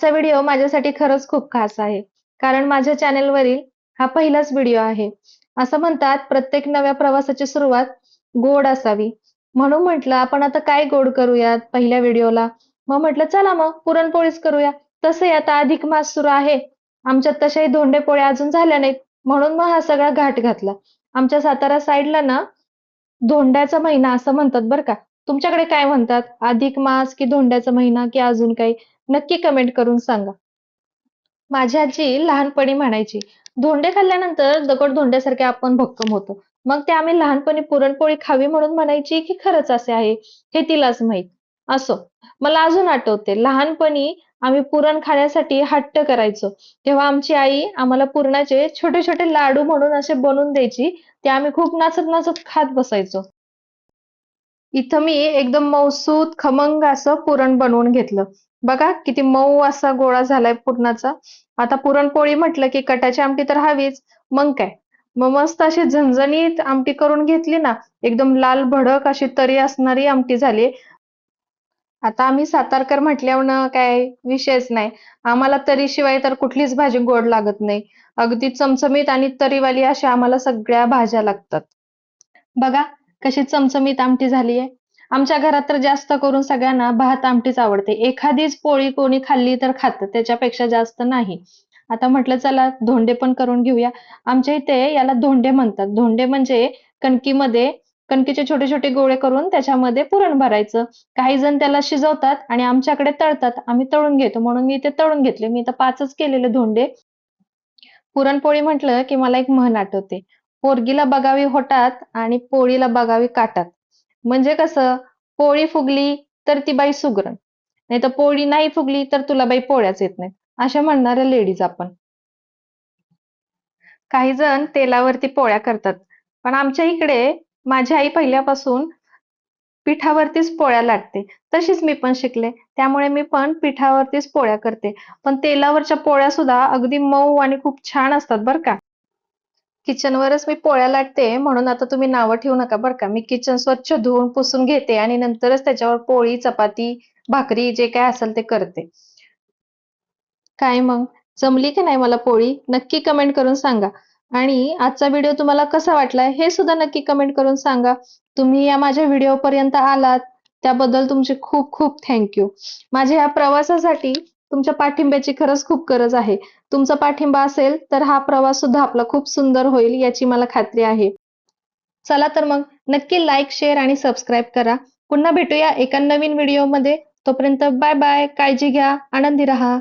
आजचा व्हिडिओ माझ्यासाठी खरंच खूप खास आहे. कारण माझ्या चॅनेलवरील हा पहिलाच व्हिडिओ आहे. असं म्हणतात प्रत्येक नव्या प्रवासाची सुरुवात गोड असावी. म्हणून म्हटलं आपण आता काय गोड करूयात पहिल्या व्हिडिओला. मग म्हटलं चला मग पुरणपोळीच करूया. तसंही आता अधिक मास सुरू आहे. आमच्यात तशाही धोंडे पोळ्या अजून झाल्या नाहीत. म्हणून मग हा सगळा घाट घातला. आमच्या सातारा साईडला ना धोंड्याचा महिना असं म्हणतात बरं का. तुमच्याकडे काय म्हणतात? अधिक मास की धोंड्याचा महिना की अजून काही? नक्की कमेंट करून सांगा. माझी आजी लहानपणी म्हणायची, "धोंडे खाल्ल्यानंतर दगड धोंड्यासारखे आपण भक्कम होतो." मग ते आम्ही लहानपणी पुरणपोळी खावी म्हणून म्हणायची की खरंच असे आहे, हे तिलाच माहीत. असो, मला अजून आठवते लहानपणी आम्ही पुरण खाण्यासाठी हट्ट करायचो. तेव्हा आमची आई आम्हाला पुरणाचे छोटे-छोटे लाडू म्हणून असे बनवून द्यायची. ते आम्ही खूप नाचत-नाचत खात बसायचो. इथं मी एकदम मऊसूत खमंग असं पुरण बनवून घेतलं. बघा किती मऊ असा गोळा झालाय पुरणाचा. आता पुरणपोळी म्हटलं की कटाची आमटी तर हवीच. मग काय? मग मस्त अशी झणझणीत आमटी करून घेतली ना, एकदम लाल भडक अशी तरी असणारी आमटी झाली. आता आम्ही सातारकर म्हटल्यावर काय विषयच नाही. आम्हाला तरीशिवाय तर कुठलीच भाजी गोड लागत नाही. अगदी चमचमीत आणि तरीवाली अशा आम्हाला सगळ्या भाज्या लागतात. बघा कशी चमचमीत आमटी झालीये. आमच्या घरात तर जास्त करून सगळ्यांना भात आमटीच आवडते. एखादीच पोळी कोणी खाल्ली तर खातं, त्याच्यापेक्षा जास्त नाही. आता म्हटलं चला धोंडे पण करून घेऊया. आमच्या इथे याला धोंडे म्हणतात. धोंडे म्हणजे कणकीमध्ये कणकीचे छोटे छोटे गोळे करून त्याच्यामध्ये पुरण भरायचं. काही जण त्याला शिजवतात आणि आमच्याकडे तळतात. आम्ही तळून घेतो म्हणून मी इथे तळून घेतले. मी इथं 5च केलेले धोंडे. पुरणपोळी म्हटलं की मला एक म्हण आठवते. पोरगीला बघावी होटात आणि पोळीला बघावी काटात. म्हणजे कसं पोळी फुगली तर ती बाई सुगरण. नाहीतर पोळी नाही फुगली तर तुला बाई पोळ्याच येत नाहीत. अशा म्हणणाऱ्या लेडीज आपण. काही जण तेलावरती पोळ्या करतात. पण आमच्या इकडे माझी आई पहिल्यापासून पिठावरतीच पोळ्या लाटते. तशीच मी पण शिकले. त्यामुळे मी पण पिठावरतीच पोळ्या करते. पण तेलावरच्या पोळ्या सुद्धा अगदी मऊ आणि खूप छान असतात बरं का. किचनवरच मी पोळ्या लाटते म्हणून आता तुम्ही नावं ठेवू नका बरं का. मी किचन स्वच्छ धुवून पुसून घेते आणि नंतरच त्याच्यावर पोळी, चपाती, भाकरी जे काय असेल ते करते. काय मग? जमली की नाही मला पोळी? नक्की कमेंट करून सांगा. आणि आजचा व्हिडिओ तुम्हाला कसा वाटला हे सुद्धा नक्की कमेंट करून सांगा. तुम्ही या माझ्या व्हिडिओपर्यंत आलात त्याबद्दल तुमचे खूप खूप थँक यू. माझ्या या प्रवासासाठी तुमच्या पाठिंब्याची खरंच खूप गरज आहे. तुमचा पाठिंबा असेल तर हा प्रवास सुद्धा आपला खूप सुंदर होईल याची मला खात्री आहे. चला तर मग नक्की लाईक, शेअर आणि सबस्क्राईब करा. पुन्हा भेटूया एका नवीन व्हिडिओमध्ये. तोपर्यंत बाय बाय. काळजी घ्या. आनंदी रहा.